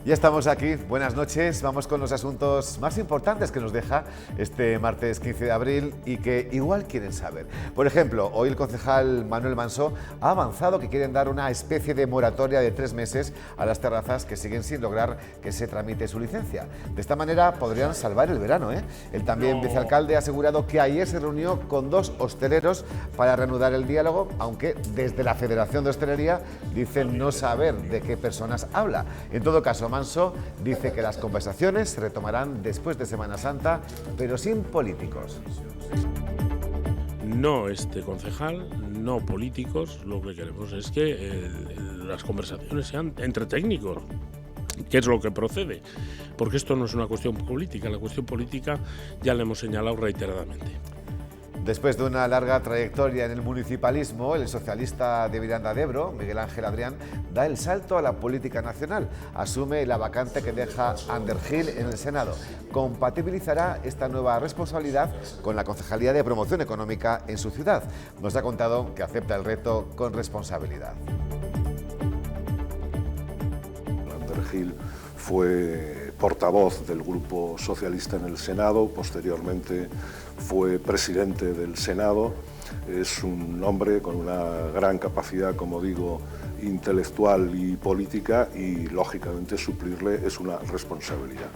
Ya estamos aquí, buenas noches, vamos con los asuntos más importantes que nos deja este martes 15 de abril y que igual quieren saber. Por ejemplo, hoy el concejal Manuel Manso ha avanzado que quieren dar una especie de moratoria de 3 meses a las terrazas que siguen sin lograr que se tramite su licencia. De esta manera podrían salvar el verano, ¿eh? El también vicealcalde ha asegurado que ayer se reunió con 2 hosteleros para reanudar el diálogo, aunque desde la Federación de Hostelería dicen no saber de qué personas habla. En todo caso, Manso dice que las conversaciones se retomarán después de Semana Santa, pero sin políticos. No este concejal, no políticos, lo que queremos es que las conversaciones sean entre técnicos, que es lo que procede, porque esto no es una cuestión política, la cuestión política ya la hemos señalado reiteradamente. Después de una larga trayectoria en el municipalismo, el socialista de Miranda de Ebro, Miguel Ángel Adrián, da el salto a la política nacional. Asume la vacante que deja Ander Gil en el Senado. Compatibilizará esta nueva responsabilidad con la Concejalía de Promoción Económica en su ciudad. Nos ha contado que acepta el reto con responsabilidad. Ander Gil fue portavoz del Grupo Socialista en el Senado, posteriormente fue presidente del Senado. Es un hombre con una gran capacidad, como digo, intelectual y política, y lógicamente suplirle es una responsabilidad.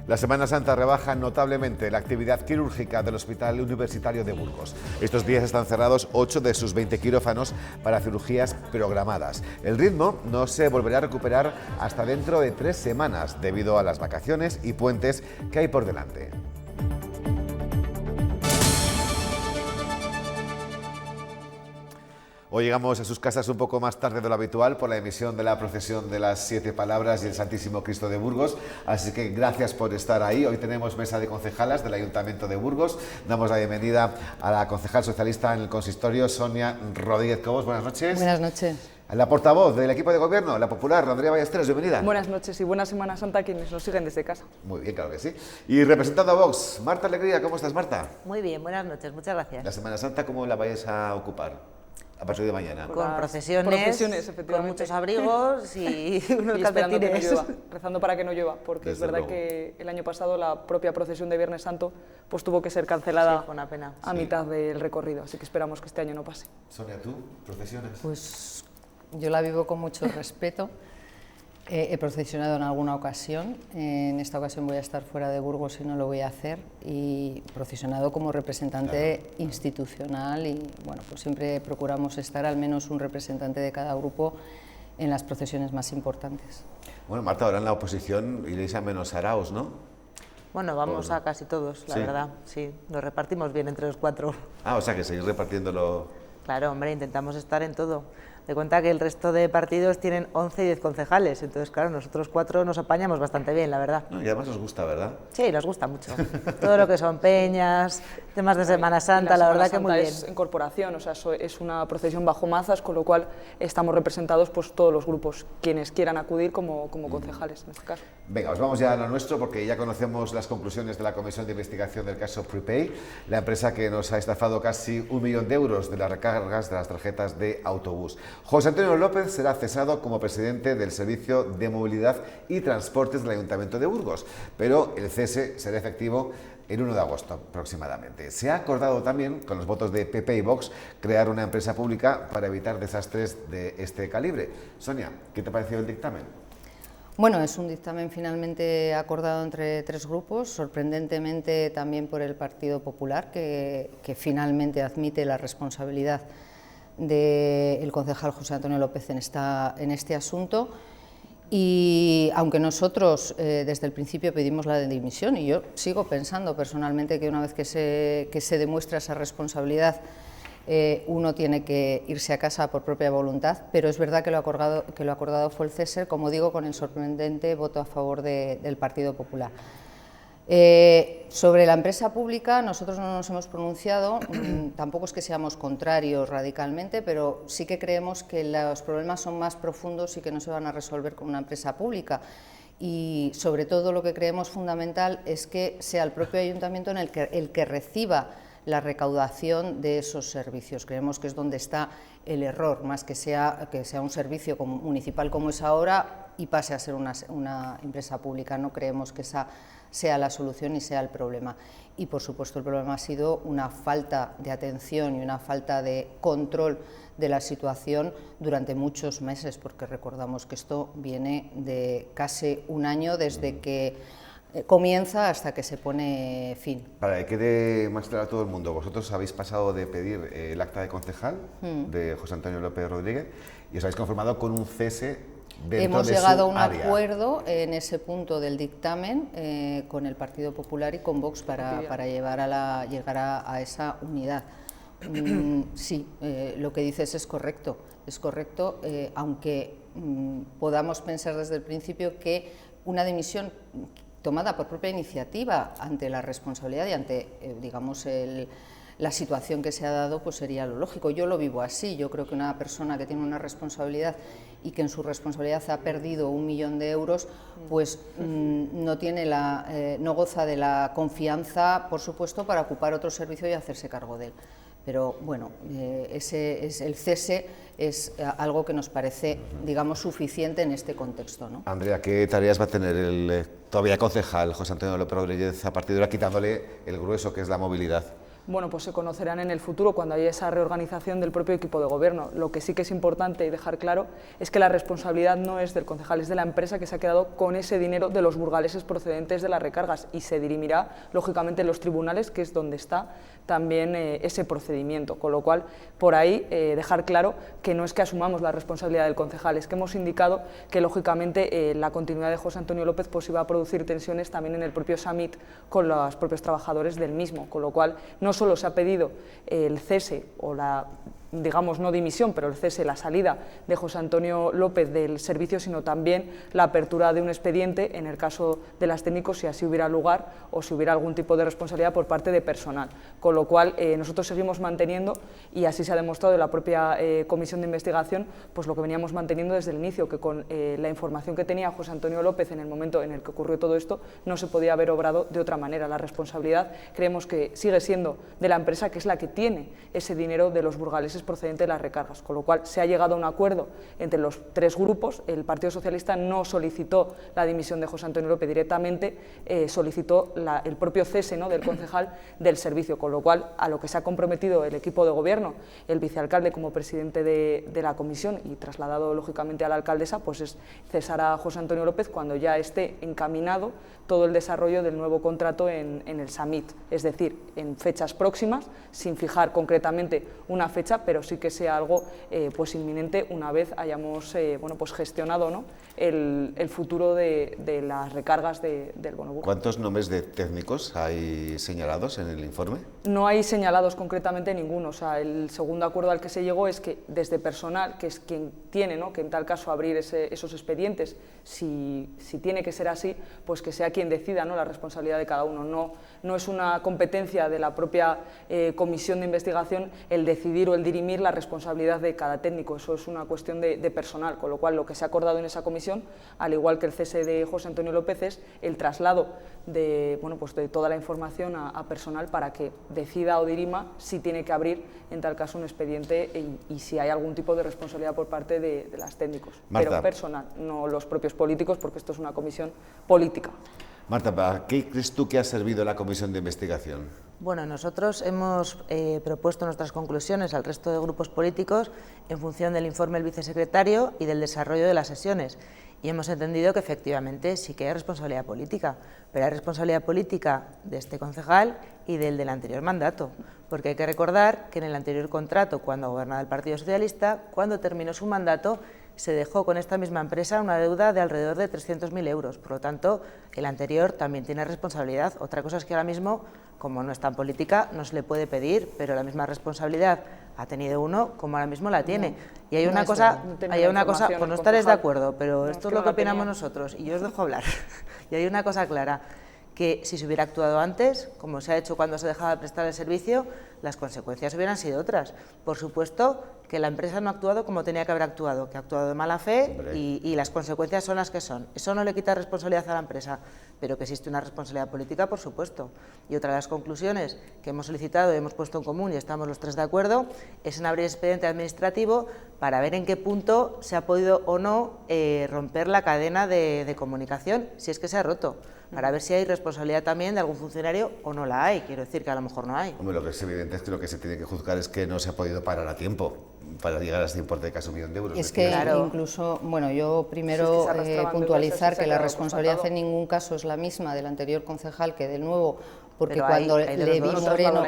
La Semana Santa rebaja notablemente la actividad quirúrgica del Hospital Universitario de Burgos. Estos días están cerrados 8 de sus 20 quirófanos para cirugías programadas. El ritmo no se volverá a recuperar hasta dentro de 3 semanas debido a las vacaciones y puentes que hay por delante. Hoy llegamos a sus casas un poco más tarde de lo habitual por la emisión de la procesión de las 7 palabras y el Santísimo Cristo de Burgos, así que gracias por estar ahí. Hoy tenemos mesa de concejalas del Ayuntamiento de Burgos. Damos la bienvenida a la concejal socialista en el consistorio, Sonia Rodríguez Cobos. Buenas noches. Buenas noches. A la portavoz del equipo de gobierno, la popular, Andrea Ballesteros, bienvenida. Buenas noches y buena Semana Santa a quienes nos siguen desde casa. Muy bien, claro que sí. Y representando a Vox, Marta Alegría, ¿cómo estás, Marta? Muy bien, buenas noches, muchas gracias. La Semana Santa, ¿cómo la vais a ocupar a partir de mañana? Con procesiones, efectivamente, con muchos abrigos y unos esperando que no calcetines. llueva, rezando para que no llueva, porque Desde es verdad luego. que el año pasado la propia procesión de Viernes Santo pues tuvo que ser cancelada Sí, fue una pena. a mitad del recorrido, así que esperamos que este año no pase. Sonia, ¿tú? ¿Procesiones? Pues yo la vivo con mucho respeto. He procesionado en alguna ocasión, en esta ocasión voy a estar fuera de Burgos y no lo voy a hacer, y procesionado como representante institucional, y bueno, pues siempre procuramos estar al menos un representante de cada grupo en las procesiones más importantes. Bueno, Marta, ahora en la oposición iréis a menos araos, ¿no? Bueno, vamos a casi todos, la Sí. verdad, sí, nos repartimos bien entre los 4. Ah, o sea que seguís repartiéndolo. Claro, hombre, intentamos estar en todo. De cuenta que el resto de partidos tienen 11 y 10 concejales, entonces claro, nosotros 4 nos apañamos bastante bien, la verdad. No, y además os gusta, ¿verdad? Sí, nos gusta mucho. Todo lo que son peñas, temas de Semana Santa, Y la Semana verdad que Santa muy bien. es en corporación, o sea, es una procesión bajo mazas, con lo cual estamos representados pues todos los grupos, quienes quieran acudir como concejales en este caso. Venga, os vamos ya a lo nuestro porque ya conocemos las conclusiones de la Comisión de Investigación del caso Prepay, la empresa que nos ha estafado casi 1 millón de euros de las recargas de las tarjetas de autobús. José Antonio López será cesado como presidente del Servicio de Movilidad y Transportes del Ayuntamiento de Burgos, pero el cese será efectivo el 1 de agosto aproximadamente. Se ha acordado también, con los votos de PP y Vox, crear una empresa pública para evitar desastres de este calibre. Sonia, ¿qué te ha parecido el dictamen? Bueno, es un dictamen finalmente acordado entre 3 grupos, sorprendentemente también por el Partido Popular, que finalmente admite la responsabilidad del concejal José Antonio López en este asunto. Y aunque nosotros desde el principio pedimos la dimisión, y yo sigo pensando personalmente que una vez que se demuestra esa responsabilidad, uno tiene que irse a casa por propia voluntad, pero es verdad que lo acordado fue el cese, como digo, con el sorprendente voto a favor del Partido Popular. Sobre la empresa pública, nosotros no nos hemos pronunciado, tampoco es que seamos contrarios radicalmente, pero sí que creemos que los problemas son más profundos y que no se van a resolver con una empresa pública. Y sobre todo lo que creemos fundamental es que sea el propio ayuntamiento el que reciba la recaudación de esos servicios. Creemos que es donde está el error, más que sea un servicio municipal como es ahora y pase a ser una empresa pública. No creemos que esa sea la solución y sea el problema. Y, por supuesto, el problema ha sido una falta de atención y una falta de control de la situación durante muchos meses, porque recordamos que esto viene de casi un año desde que comienza hasta que se pone fin. Para que quede más claro a todo el mundo, vosotros habéis pasado de pedir el acta de concejal de José Antonio López Rodríguez y os habéis conformado con un cese dentro Hemos de llegado su a un área. acuerdo en ese punto del dictamen con el Partido Popular y con Vox para llegar a esa unidad. Sí, lo que dices es correcto, aunque podamos pensar desde el principio que una dimisión tomada por propia iniciativa ante la responsabilidad y ante, digamos, la situación que se ha dado, pues sería lo lógico. Yo lo vivo así. Yo creo que una persona que tiene una responsabilidad y que en su responsabilidad ha perdido 1 millón de euros, pues no goza de la confianza, por supuesto, para ocupar otro servicio y hacerse cargo de él. Pero bueno, el cese es algo que nos parece, digamos, suficiente en este contexto, ¿no? Andrea, ¿qué tareas va a tener el todavía concejal José Antonio López Rodríguez a partir de ahora, quitándole el grueso que es la movilidad? Bueno, pues se conocerán en el futuro cuando haya esa reorganización del propio equipo de gobierno. Lo que sí que es importante dejar claro es que la responsabilidad no es del concejal, es de la empresa que se ha quedado con ese dinero de los burgaleses procedentes de las recargas y se dirimirá, lógicamente, en los tribunales, que es donde está también ese procedimiento. Con lo cual, por ahí, dejar claro que no es que asumamos la responsabilidad del concejal, es que hemos indicado que, lógicamente, la continuidad de José Antonio López pues iba a producir tensiones también en el propio Summit con los propios trabajadores del mismo, con lo cual no solo se ha pedido el cese o la, digamos, no dimisión, pero el cese, la salida de José Antonio López del servicio, sino también la apertura de un expediente en el caso de las técnicos, si así hubiera lugar o si hubiera algún tipo de responsabilidad por parte de personal. Con lo cual, nosotros seguimos manteniendo, y así se ha demostrado en la propia comisión de investigación, pues lo que veníamos manteniendo desde el inicio, que con la información que tenía José Antonio López en el momento en el que ocurrió todo esto, no se podía haber obrado de otra manera. La responsabilidad creemos que sigue siendo de la empresa, que es la que tiene ese dinero de los burgaleses procedente de las recargas, con lo cual se ha llegado a un acuerdo entre los tres grupos. El Partido Socialista no solicitó la dimisión de José Antonio López directamente, solicitó el propio cese, ¿no?, del concejal del servicio, con lo cual a lo que se ha comprometido el equipo de gobierno, el vicealcalde como presidente de la comisión y trasladado lógicamente a la alcaldesa, pues es cesar a José Antonio López cuando ya esté encaminado todo el desarrollo del nuevo contrato en el Summit, es decir, en fechas próximas, sin fijar concretamente una fecha, pero sí que sea algo pues inminente una vez hayamos bueno, pues gestionado, ¿no?, el futuro de las recargas del bono burgo. ¿Cuántos nombres de técnicos hay señalados en el informe? No hay señalados concretamente ninguno. O sea, el segundo acuerdo al que se llegó es que desde personal, que es quien tiene, ¿no?, que en tal caso abrir esos expedientes, si tiene que ser así, pues que sea quien decida, ¿no?, la responsabilidad de cada uno. No es una competencia de la propia comisión de investigación el decidir o el dirimir la responsabilidad de cada técnico. Eso es una cuestión de personal, con lo cual lo que se ha acordado en esa comisión, al igual que el cese de José Antonio López, es el traslado de, bueno, pues de toda la información a personal para que decida o dirima si tiene que abrir en tal caso un expediente y si hay algún tipo de responsabilidad por parte de las técnicos. Marta. Pero personal, no los propios políticos, porque esto es una comisión política. Marta, ¿para qué crees tú que ha servido la comisión de investigación? Bueno, nosotros hemos propuesto nuestras conclusiones al resto de grupos políticos en función del informe del vicesecretario y del desarrollo de las sesiones. Y hemos entendido que efectivamente sí que hay responsabilidad política, pero hay responsabilidad política de este concejal y del anterior mandato, porque hay que recordar que en el anterior contrato, cuando gobernaba el Partido Socialista, cuando terminó su mandato, se dejó con esta misma empresa una deuda de alrededor de 300.000 euros. Por lo tanto, el anterior también tiene responsabilidad. Otra cosa es que ahora mismo, como no está en política, no se le puede pedir, pero la misma responsabilidad ha tenido uno como ahora mismo la tiene. No, y hay no una cosa, información, pues no estaréis de concejal. acuerdo, pero No, esto es es lo que no la opinamos tenía. nosotros y yo os dejo hablar. Y hay una cosa clara, que si se hubiera actuado antes, como se ha hecho cuando se dejaba de prestar el servicio, las consecuencias hubieran sido otras. Por supuesto que la empresa no ha actuado como tenía que haber actuado, que ha actuado de mala fe y las consecuencias son las que son. Eso no le quita responsabilidad a la empresa, pero que existe una responsabilidad política, por supuesto. Y otra de las conclusiones que hemos solicitado y hemos puesto en común, y estamos los tres de acuerdo, es en abrir expediente administrativo para ver en qué punto se ha podido o no romper la cadena de comunicación, si es que se ha roto, para ver si hay responsabilidad también de algún funcionario o no la hay. Quiero decir que a lo mejor no hay. Hombre, lo que es evidente es que lo que se tiene que juzgar es que no se ha podido parar a tiempo para llegar a este importe de casi 1 millón de euros. Es que incluso, bueno, yo primero puntualizar que la responsabilidad en ningún caso es la misma del anterior concejal que del nuevo, porque cuando Levi Moreno,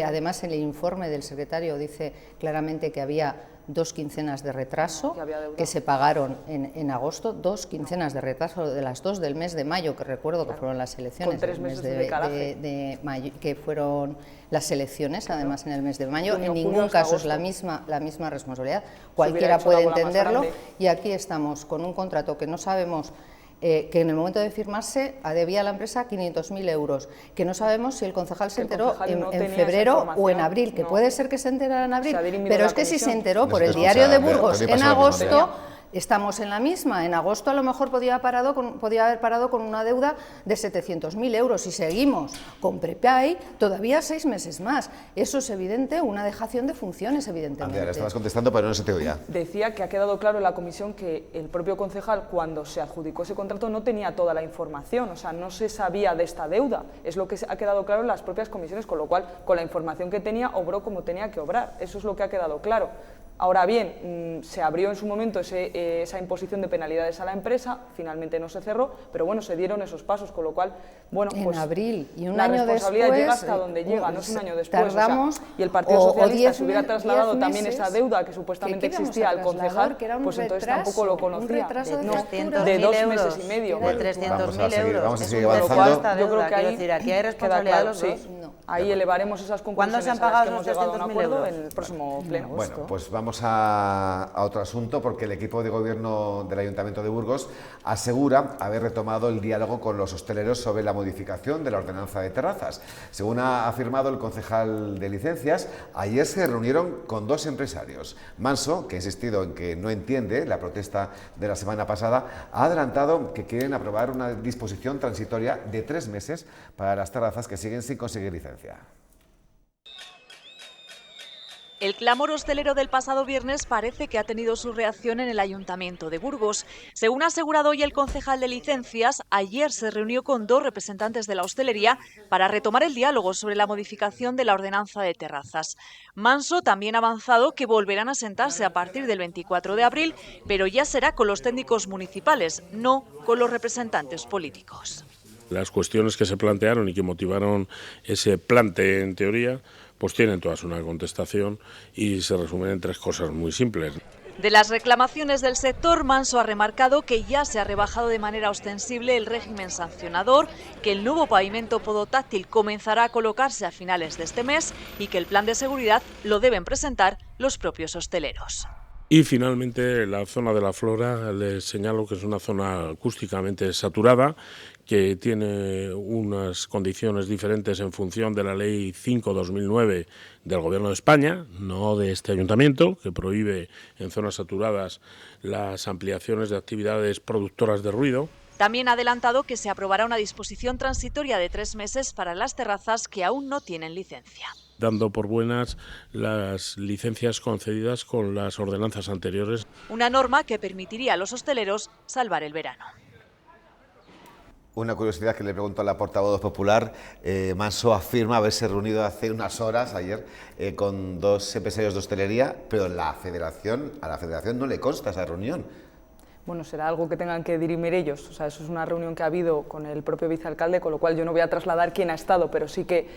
además en el informe del secretario dice claramente que había 2 quincenas de retraso que se pagaron en agosto, 2 quincenas de retraso de las 2 del mes de mayo, que recuerdo que fueron las elecciones. Con 3 meses de mayo, que fueron las elecciones, además en el mes de mayo. En ningún caso es la misma responsabilidad. Cualquiera puede entenderlo y aquí estamos con un contrato que no sabemos. Que en el momento de firmarse debía a la empresa 500.000 euros, que no sabemos si el concejal se enteró en febrero o en abrbil, que puede ser que se enterara en abril, pero es que si se enteró por el Diario de Burgos en agosto, estamos en la misma. En agosto a lo mejor podía haber parado con una deuda de 700.000 euros y seguimos con Prepay todavía 6 meses más. Eso es evidente, una dejación de funciones, evidentemente. Andrea, estabas contestando, pero no se te oía. Decía que ha quedado claro en la comisión que el propio concejal, cuando se adjudicó ese contrato, no tenía toda la información, o sea, no se sabía de esta deuda. Es lo que ha quedado claro en las propias comisiones, con lo cual, con la información que tenía, obró como tenía que obrar. Eso es lo que ha quedado claro. Ahora bien, se abrió en su momento esa imposición de penalidades a la empresa, finalmente no se cerró, pero bueno, se dieron esos pasos, con lo cual, bueno, pues en abril y un la año responsabilidad después, llega hasta donde llega, no es un año después. Tardamos, o sea, y el Partido Socialista se hubiera trasladado 10 también meses, esa deuda que supuestamente existía al concejal, pues entonces tampoco lo conocía. De 2 meses y medio. De 300.000 euros. Vamos a seguir avanzando. Yo creo que ahí decir, aquí hay responsabilidad de los dos. Ahí elevaremos esas conclusiones. ¿Cuándo se han pagado a las que hemos llegado a un acuerdo en el próximo pleno. Bueno, pues vamos a otro asunto, porque el equipo de gobierno del Ayuntamiento de Burgos asegura haber retomado el diálogo con los hosteleros sobre la modificación de la ordenanza de terrazas. Según ha afirmado el concejal de licencias, ayer se reunieron con 2 empresarios. Manso, que ha insistido en que no entiende la protesta de la semana pasada, ha adelantado que quieren aprobar una disposición transitoria de 3 meses para las terrazas que siguen sin conseguir licencia. El clamor hostelero del pasado viernes parece que ha tenido su reacción en el Ayuntamiento de Burgos. Según ha asegurado hoy el concejal de licencias, ayer se reunió con 2 representantes de la hostelería para retomar el diálogo sobre la modificación de la ordenanza de terrazas. Manso también ha avanzado que volverán a sentarse a partir del 24 de abril, pero ya será con los técnicos municipales, no con los representantes políticos. Las cuestiones que se plantearon y que motivaron ese plante, en teoría, pues tienen todas una contestación y se resumen en 3 cosas muy simples. De las reclamaciones del sector, Manso ha remarcado que ya se ha rebajado de manera ostensible el régimen sancionador, que el nuevo pavimento podotáctil comenzará a colocarse a finales de este mes y que el plan de seguridad lo deben presentar los propios hosteleros. Y finalmente la zona de la Flora, les señalo que es una zona acústicamente saturada, que tiene unas condiciones diferentes en función de la Ley 5/2009 del Gobierno de España, no de este Ayuntamiento, que prohíbe en zonas saturadas las ampliaciones de actividades productoras de ruido. También ha adelantado que se aprobará una disposición transitoria de 3 meses para las terrazas que aún no tienen licencia. Dando por buenas las licencias concedidas con las ordenanzas anteriores. Una norma que permitiría a los hosteleros salvar el verano. Una curiosidad que le pregunto a la portavoz popular, Manso afirma haberse reunido hace unas horas, ayer, con 2 empresarios de hostelería, pero a la federación no le consta esa reunión. Bueno, será algo que tengan que dirimir ellos. O sea, eso es una reunión que ha habido con el propio vicealcalde, con lo cual yo no voy a trasladar quién ha estado, pero sí que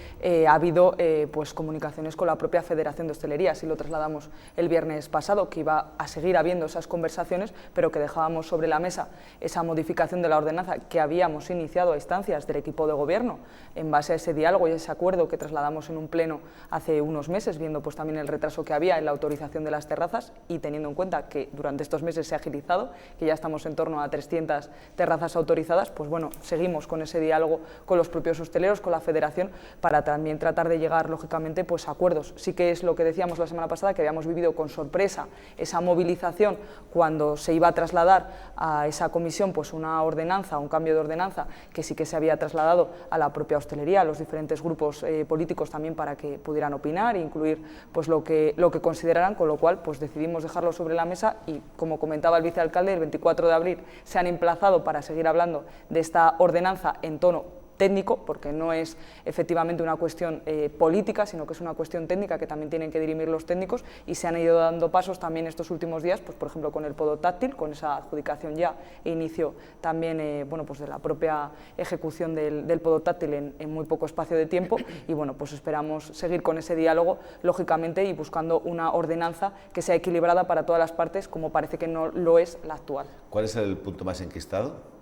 ha habido pues comunicaciones con la propia Federación de Hostelería. Así lo trasladamos el viernes pasado, que iba a seguir habiendo esas conversaciones, pero que dejábamos sobre la mesa esa modificación de la ordenanza que habíamos iniciado a instancias del equipo de gobierno en base a ese diálogo y ese acuerdo que trasladamos en un pleno hace unos meses, viendo pues también el retraso que había en la autorización de las terrazas y teniendo en cuenta que durante estos meses se ha agilizado, que ya estamos en torno a 300 terrazas autorizadas, pues bueno, seguimos con ese diálogo con los propios hosteleros, con la federación, para también tratar de llegar, lógicamente, pues a acuerdos. Sí que es lo que decíamos la semana pasada, que habíamos vivido con sorpresa esa movilización cuando se iba a trasladar a esa comisión pues una ordenanza, un cambio de ordenanza, que sí que se había trasladado a la propia hostelería, a los diferentes grupos políticos también para que pudieran opinar e incluir pues lo que consideraran, con lo cual pues decidimos dejarlo sobre la mesa y, como comentaba el vicealcalde, el 24 de abril se han emplazado para seguir hablando de esta ordenanza en tono técnico, porque no es efectivamente una cuestión política, sino que es una cuestión técnica que también tienen que dirimir los técnicos, y se han ido dando pasos también estos últimos días, pues por ejemplo con el podotáctil, con esa adjudicación ya e inicio también bueno, pues de la propia ejecución del podotáctil en muy poco espacio de tiempo, y bueno, pues esperamos seguir con ese diálogo, lógicamente, y buscando una ordenanza que sea equilibrada para todas las partes, como parece que no lo es la actual. ¿Cuál es el punto más enquistado?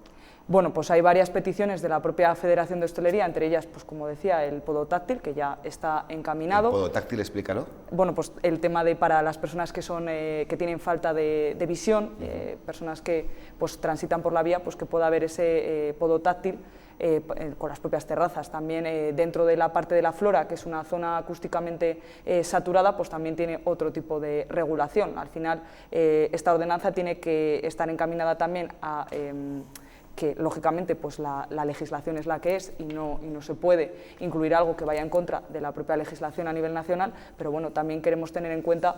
Bueno, pues hay varias peticiones de la propia Federación de Hostelería, entre ellas, pues como decía, el podotáctil, que ya está encaminado. ¿El podotáctil, explícalo? Bueno, pues el tema de para las personas que tienen falta de visión, personas que pues transitan por la vía, pues que pueda haber ese podotáctil con las propias terrazas. También dentro de la parte de la Flora, que es una zona acústicamente saturada, pues también tiene otro tipo de regulación. Al final, esta ordenanza tiene que estar encaminada también a que lógicamente pues la legislación es la que es y no se puede incluir algo que vaya en contra de la propia legislación a nivel nacional, pero bueno, también queremos tener en cuenta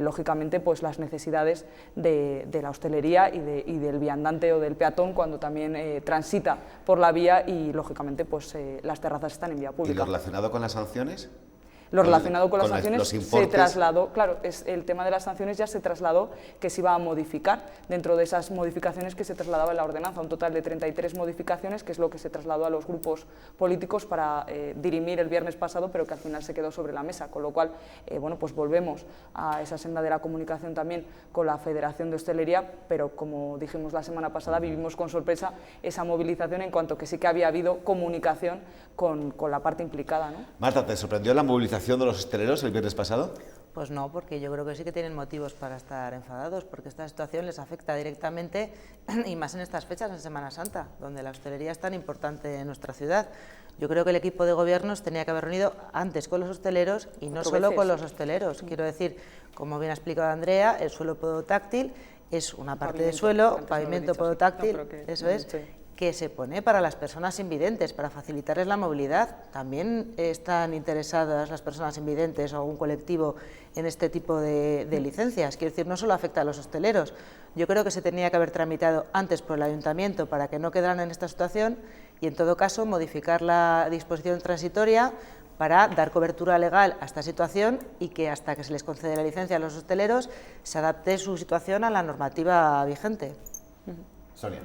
lógicamente pues las necesidades de la hostelería y del viandante o del peatón cuando también transita por la vía, y lógicamente pues las terrazas están en vía pública. ¿Y lo relacionado con las sanciones? Lo relacionado con las sanciones se trasladó, claro, el tema de las sanciones ya se trasladó, que se iba a modificar dentro de esas modificaciones que se trasladaba en la ordenanza, un total de 33 modificaciones, que es lo que se trasladó a los grupos políticos para dirimir el viernes pasado, pero que al final se quedó sobre la mesa, con lo cual, bueno, pues volvemos a esa senda de la comunicación también con la Federación de Hostelería, pero como dijimos la semana pasada, vivimos con sorpresa esa movilización en cuanto que sí que había habido comunicación con la parte implicada, ¿no? Marta, ¿te sorprendió la movilización de los hosteleros el viernes pasado? Pues no, porque yo creo que sí que tienen motivos para estar enfadados, porque esta situación les afecta directamente, y más en estas fechas, en Semana Santa, donde la hostelería es tan importante en nuestra ciudad. Yo creo que el equipo de gobiernos tenía que haber reunido antes con los hosteleros y no solo con los hosteleros. Quiero decir, como bien ha explicado Andrea, el suelo podotáctil es una parte de suelo, pavimento podotáctil, eso es, que se pone para las personas invidentes, para facilitarles la movilidad. También están interesadas las personas invidentes o algún colectivo en este tipo de licencias. Quiero decir, no solo afecta a los hosteleros. Yo creo que se tenía que haber tramitado antes por el ayuntamiento para que no quedaran en esta situación y, en todo caso, modificar la disposición transitoria para dar cobertura legal a esta situación y que, hasta que se les concede la licencia a los hosteleros, se adapte su situación a la normativa vigente. Sonia.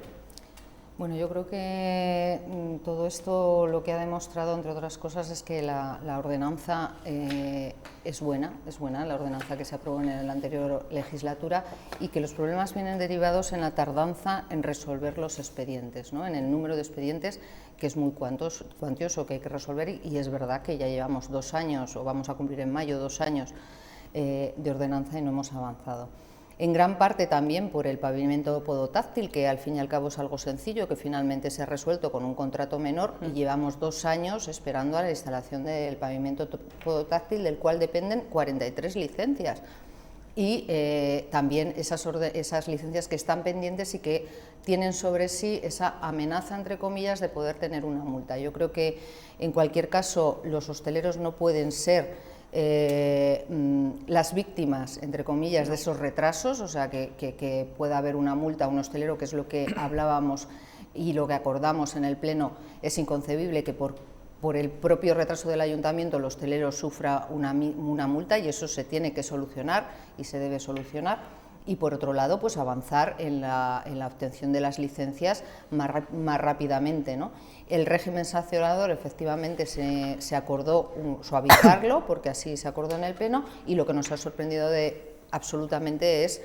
Bueno, yo creo que todo esto lo que ha demostrado, entre otras cosas, es que la ordenanza es buena, la ordenanza que se aprobó en la anterior legislatura, y que los problemas vienen derivados en la tardanza en resolver los expedientes, ¿no? En el número de expedientes, que es muy cuantioso, que hay que resolver, y es verdad que ya llevamos 2 años, o vamos a cumplir en mayo 2 años de ordenanza, y no hemos avanzado. En gran parte también por el pavimento podotáctil, que al fin y al cabo es algo sencillo, que finalmente se ha resuelto con un contrato menor, y llevamos 2 años esperando a la instalación del pavimento podotáctil, del cual dependen 43 licencias. Y también esas licencias que están pendientes y que tienen sobre sí esa amenaza, entre comillas, de poder tener una multa. Yo creo que, en cualquier caso, los hosteleros no pueden ser las víctimas, entre comillas, de esos retrasos, o sea, que pueda haber una multa a un hostelero, que es lo que hablábamos y lo que acordamos en el Pleno. Es inconcebible que por el propio retraso del ayuntamiento el hostelero sufra una multa, y eso se tiene que solucionar y se debe solucionar. Y, por otro lado, pues avanzar en la obtención de las licencias más rápidamente, ¿no? El régimen sancionador, efectivamente, se acordó suavizarlo, porque así se acordó en el Pleno, y lo que nos ha sorprendido absolutamente es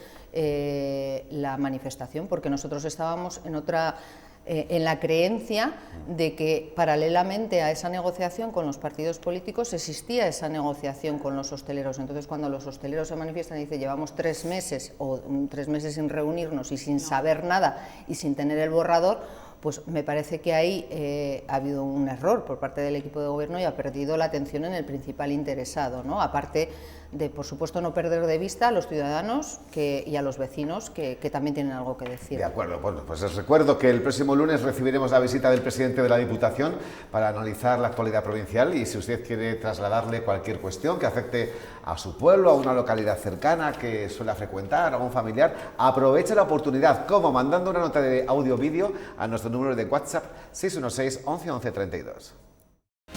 la manifestación, porque nosotros estábamos en otra en la creencia de que paralelamente a esa negociación con los partidos políticos existía esa negociación con los hosteleros. Entonces, cuando los hosteleros se manifiestan y dicen llevamos 3 meses o 3 meses sin reunirnos y sin saber nada y sin tener el borrador, pues me parece que ahí ha habido un error por parte del equipo de gobierno y ha perdido la atención en el principal interesado, ¿no? Aparte de, por supuesto, no perder de vista a los ciudadanos y a los vecinos que también tienen algo que decir. De acuerdo, bueno, pues os recuerdo que el próximo lunes recibiremos la visita del presidente de la Diputación para analizar la actualidad provincial y si usted quiere trasladarle cualquier cuestión que afecte a su pueblo, a una localidad cercana que suele frecuentar, a un familiar, aproveche la oportunidad, como mandando una nota de audio-vídeo a nuestro número de WhatsApp 616 11 11 32.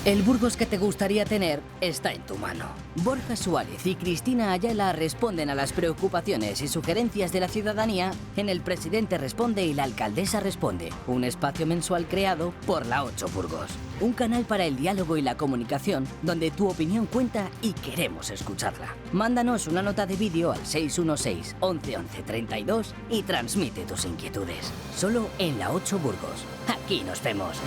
El Burgos que te gustaría tener está en tu mano. Borja Suárez y Cristina Ayala responden a las preocupaciones y sugerencias de la ciudadanía en El Presidente Responde y la Alcaldesa Responde, un espacio mensual creado por la 8 Burgos. Un canal para el diálogo y la comunicación donde tu opinión cuenta y queremos escucharla. Mándanos una nota de vídeo al 616 11 11 32 y transmite tus inquietudes. Solo en la 8 Burgos. Aquí nos vemos.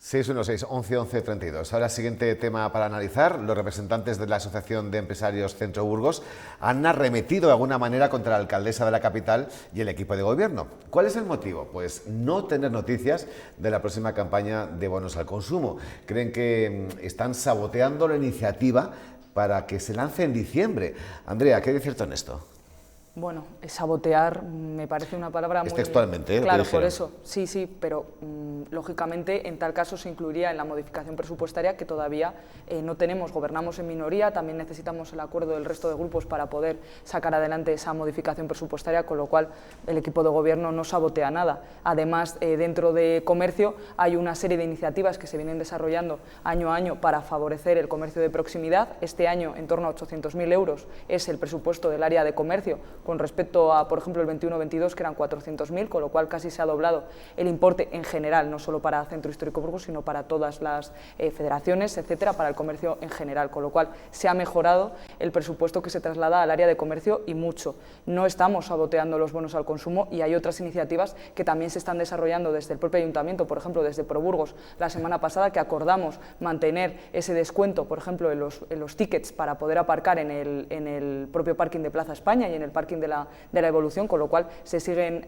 616 11 11 32. Ahora, siguiente tema para analizar. Los representantes de la Asociación de Empresarios Centro Burgos han arremetido de alguna manera contra la alcaldesa de la capital y el equipo de gobierno. ¿Cuál es el motivo? Pues no tener noticias de la próxima campaña de bonos al consumo. Creen que están saboteando la iniciativa para que se lance en diciembre. Andrea, ¿qué hay de cierto en esto? Bueno, sabotear me parece una palabra muy... Textualmente, ¿eh? Claro, por eso, sí, pero lógicamente en tal caso se incluiría en la modificación presupuestaria que todavía no tenemos, gobernamos en minoría, también necesitamos el acuerdo del resto de grupos para poder sacar adelante esa modificación presupuestaria, con lo cual el equipo de gobierno no sabotea nada. Además, dentro de comercio hay una serie de iniciativas que se vienen desarrollando año a año para favorecer el comercio de proximidad. Este año, en torno a 800.000 euros es el presupuesto del área de comercio, con respecto a, por ejemplo, el 21-22, que eran 400.000, con lo cual casi se ha doblado el importe en general, no solo para Centro Histórico Burgos, sino para todas las federaciones, etcétera, para el comercio en general, con lo cual se ha mejorado el presupuesto que se traslada al área de comercio y mucho. No estamos saboteando los bonos al consumo y hay otras iniciativas que también se están desarrollando desde el propio ayuntamiento, por ejemplo, desde ProBurgos, la semana pasada, que acordamos mantener ese descuento, por ejemplo, en los tickets para poder aparcar en el propio parking de Plaza España y en el parking de la Evolución, con lo cual se siguen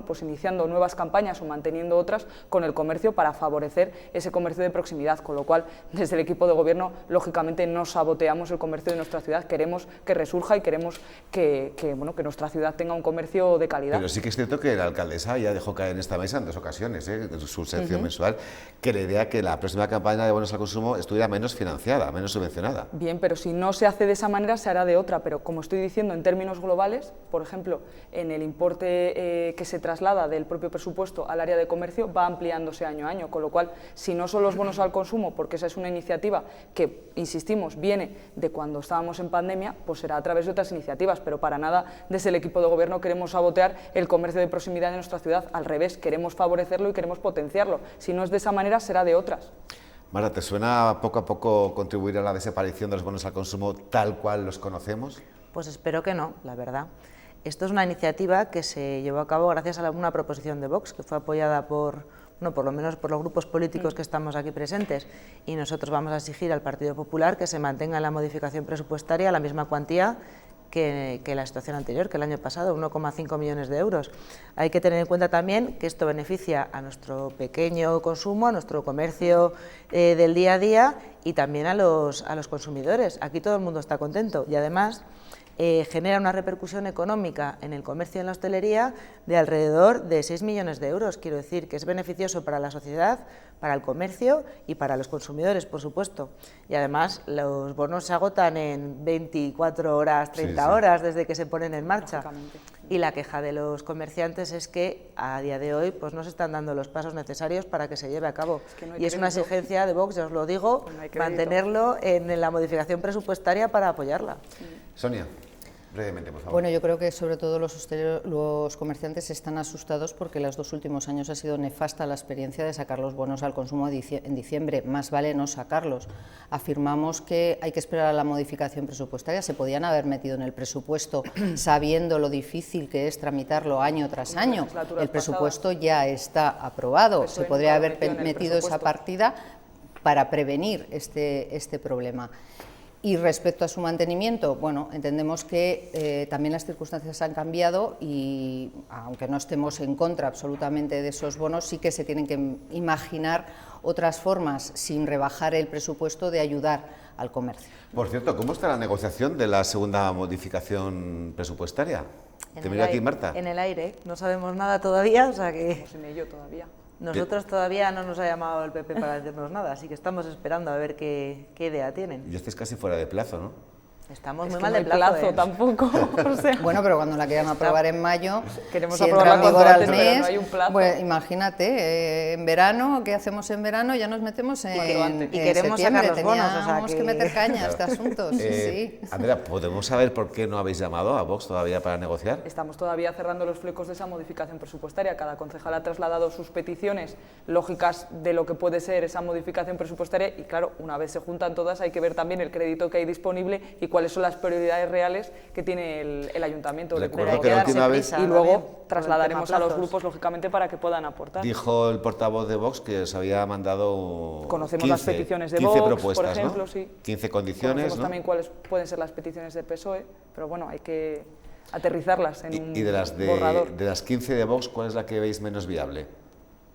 pues iniciando nuevas campañas o manteniendo otras con el comercio para favorecer ese comercio de proximidad, con lo cual desde el equipo de gobierno lógicamente no saboteamos el comercio de nuestra ciudad, queremos que resurja y queremos que nuestra ciudad tenga un comercio de calidad. Pero sí que es cierto que la alcaldesa ya dejó caer en esta mesa en 2 ocasiones, en su sección mensual, que la idea que la próxima campaña de bonos al consumo estuviera menos financiada, menos subvencionada. Bien, pero si no se hace de esa manera se hará de otra, pero como estoy diciendo, en términos globales, por ejemplo, en el importe que se traslada del propio presupuesto al área de comercio va ampliándose año a año, con lo cual, si no son los bonos al consumo, porque esa es una iniciativa que, insistimos, viene de cuando estábamos en pandemia, pues será a través de otras iniciativas, pero para nada desde el equipo de gobierno queremos sabotear el comercio de proximidad de nuestra ciudad, al revés, queremos favorecerlo y queremos potenciarlo, si no es de esa manera será de otras. Marta, ¿te suena poco a poco contribuir a la desaparición de los bonos al consumo tal cual los conocemos? Pues espero que no, la verdad. Esto es una iniciativa que se llevó a cabo gracias a una proposición de Vox, que fue apoyada por lo menos por los grupos políticos que estamos aquí presentes, y nosotros vamos a exigir al Partido Popular que se mantenga en la modificación presupuestaria la misma cuantía que la situación anterior, que el año pasado, 1,5 millones de euros. Hay que tener en cuenta también que esto beneficia a nuestro pequeño consumo, a nuestro comercio del día a día y también a los consumidores. Aquí todo el mundo está contento y además genera una repercusión económica en el comercio y en la hostelería de alrededor de 6 millones de euros. Quiero decir que es beneficioso para la sociedad, para el comercio y para los consumidores, por supuesto. Y además los bonos se agotan en 24 horas, 30 horas desde que se ponen en marcha. Y la queja de los comerciantes es que a día de hoy pues no se están dando los pasos necesarios para que se lleve a cabo. Y es una exigencia de Vox, ya os lo digo, mantenerlo en la modificación presupuestaria para apoyarla. Sonia. Brevemente, por favor. Bueno, yo creo que sobre todo los comerciantes están asustados porque los 2 últimos años ha sido nefasta la experiencia de sacar los bonos al consumo en diciembre. Más vale no sacarlos. Afirmamos que hay que esperar a la modificación presupuestaria. Se podían haber metido en el presupuesto sabiendo lo difícil que es tramitarlo año tras año. El presupuesto ya está aprobado. Se podría haber metido esa partida para prevenir este problema. Y respecto a su mantenimiento, bueno, entendemos que también las circunstancias han cambiado y, aunque no estemos en contra absolutamente de esos bonos, sí que se tienen que imaginar otras formas, sin rebajar el presupuesto, de ayudar al comercio. Por cierto, ¿cómo está la negociación de la segunda modificación presupuestaria? Te miro aquí, Marta. En el aire, no sabemos nada todavía, o sea que... Estamos en ello todavía. Nosotros todavía no nos ha llamado el PP para decirnos nada, así que estamos esperando a ver qué idea tienen. Y estáis casi fuera de plazo, ¿no? Estamos Es muy que mal no de hay plazo, tampoco. O sea, Bueno, pero cuando la quieran aprobar en mayo, queremos si entra aprobarla en cuanto vigor al antes, pero mes, no hay un plazo. pues imagínate, en verano, ¿qué hacemos en verano? Ya nos metemos en queremos septiembre, sacar los bonos, o sea teníamos que meter caña a este asunto, sí. Andrea, ¿podemos saber por qué no habéis llamado a Vox todavía para negociar? estamos todavía cerrando los flecos de esa modificación presupuestaria. Cada concejal ha trasladado sus peticiones lógicas de lo que puede ser esa modificación presupuestaria y, claro, una vez se juntan todas hay que ver también el crédito que hay disponible y cuáles son las prioridades reales que tiene el ayuntamiento. Recuerdo que la última vez Y luego trasladaremos a los grupos, lógicamente, para que puedan aportar. dijo el portavoz de Vox que os había mandado Conocemos 15, las peticiones de 15 Vox, propuestas, por ejemplo, ¿no? sí. 15 condiciones, Conocemos ¿no? también cuáles pueden ser las peticiones del PSOE, pero bueno, hay que aterrizarlas en un Y de borrador. de las 15 de Vox, ¿cuál es la que veis menos viable?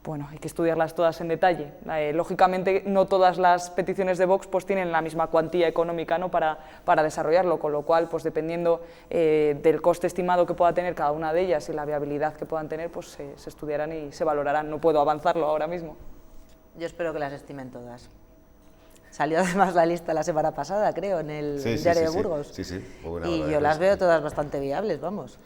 Bueno, hay que estudiarlas todas en detalle. Lógicamente, no todas las peticiones de Vox pues, tienen la misma cuantía económica, ¿no? para desarrollarlo, con lo cual, pues, dependiendo del coste estimado que pueda tener cada una de ellas y la viabilidad que puedan tener, pues, se estudiarán y se valorarán. No puedo avanzarlo ahora mismo. Yo espero que las estimen todas. Salió además la lista la semana pasada, creo, en el diario de Burgos. Sí, sí. Y yo las veo todas bastante viables, vamos.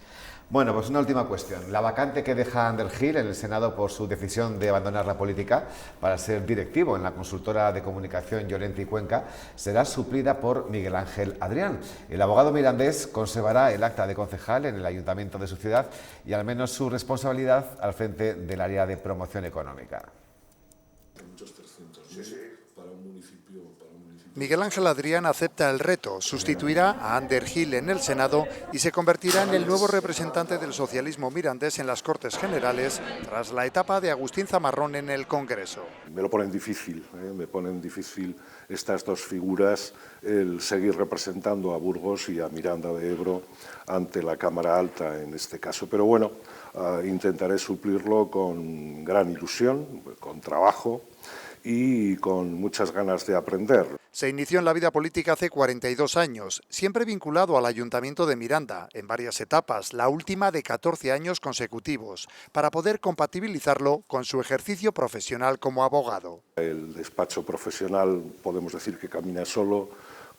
Bueno, pues una última cuestión. La vacante que deja Ander Gil en el Senado por su decisión de abandonar la política para ser directivo en la consultora de comunicación Llorente y Cuenca será suplida por Miguel Ángel Adrián. El abogado mirandés conservará el acta de concejal en el ayuntamiento de su ciudad y al menos su responsabilidad al frente del área de promoción económica. Miguel Ángel Adrián acepta el reto, sustituirá a Ander Gil en el Senado y se convertirá en el nuevo representante del socialismo mirandés en las Cortes Generales tras la etapa de Agustín Zamarrón en el Congreso. Me lo ponen difícil, me ponen difícil estas dos figuras, el seguir representando a Burgos y a Miranda de Ebro ante la Cámara Alta en este caso. Pero bueno, intentaré suplirlo con gran ilusión, con trabajo y con muchas ganas de aprender. Se inició en la vida política hace 42 años, siempre vinculado al Ayuntamiento de Miranda, en varias etapas, la última de 14 años consecutivos, para poder compatibilizarlo con su ejercicio profesional como abogado. El despacho profesional podemos decir que camina solo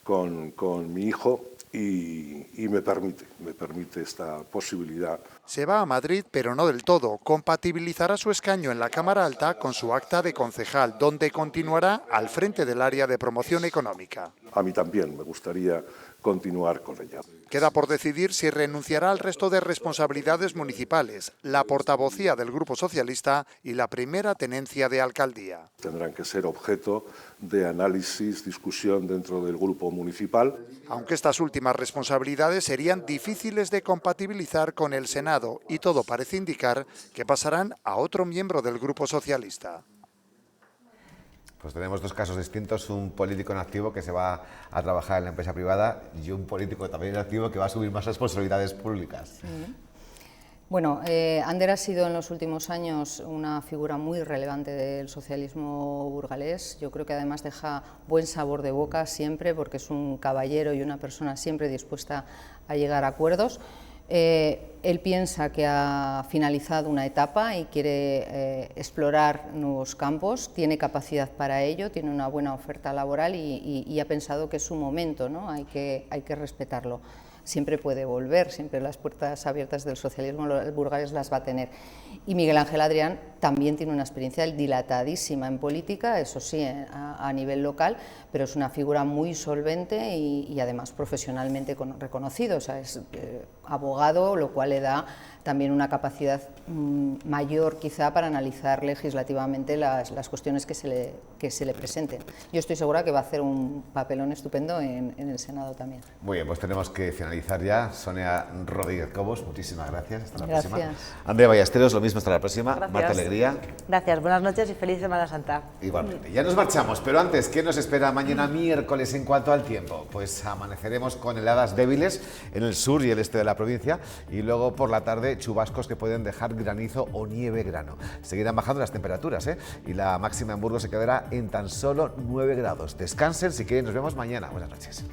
con mi hijo y me permite esta posibilidad. Se va a Madrid, pero no del todo. Compatibilizará su escaño en la Cámara Alta con su acta de concejal, donde continuará al frente del área de promoción económica. A mí también me gustaría continuar con ella. Queda por decidir si renunciará al resto de responsabilidades municipales, la portavocía del Grupo Socialista y la primera tenencia de alcaldía. Tendrán que ser objeto de análisis, discusión dentro del grupo municipal. Aunque estas últimas responsabilidades serían difíciles de compatibilizar con el Senado y todo parece indicar que pasarán a otro miembro del Grupo Socialista. Pues tenemos dos casos distintos, un político en activo que se va a trabajar en la empresa privada y un político también en activo que va a asumir más responsabilidades públicas. Bueno, Ander ha sido en los últimos años una figura muy relevante del socialismo burgalés. Yo creo que además deja buen sabor de boca siempre porque es un caballero y una persona siempre dispuesta a llegar a acuerdos. Él piensa que ha finalizado una etapa y quiere explorar nuevos campos, tiene capacidad para ello, tiene una buena oferta laboral y ha pensado que es su momento, ¿no? Hay que respetarlo. Siempre puede volver, siempre las puertas abiertas del socialismo burgalés las va a tener. Y Miguel Ángel Adrián también tiene una experiencia dilatadísima en política, eso sí, a nivel local, pero es una figura muy solvente y además profesionalmente reconocido, o sea, es abogado, lo cual le da también una capacidad mayor quizá para analizar legislativamente las cuestiones que se le presenten. Yo estoy segura que va a hacer un papelón estupendo en el Senado también. Muy bien, pues tenemos que finalizar ya. Sonia Rodríguez Cobos, muchísimas gracias. Hasta la próxima. Andrea Ballesteros, lo mismo, hasta la próxima. Gracias. Marta Alegría. Gracias, buenas noches y feliz Semana Santa. Igualmente. Ya nos marchamos, pero antes, ¿qué nos espera mañana miércoles en cuanto al tiempo? Pues amaneceremos con heladas débiles en el sur y el este de la provincia y luego por la tarde chubascos que pueden dejar granizo o nieve grano. Seguirán bajando las temperaturas y la máxima en Burgos se quedará en tan solo 9 grados. Descansen, si quieren, nos vemos mañana. Buenas noches.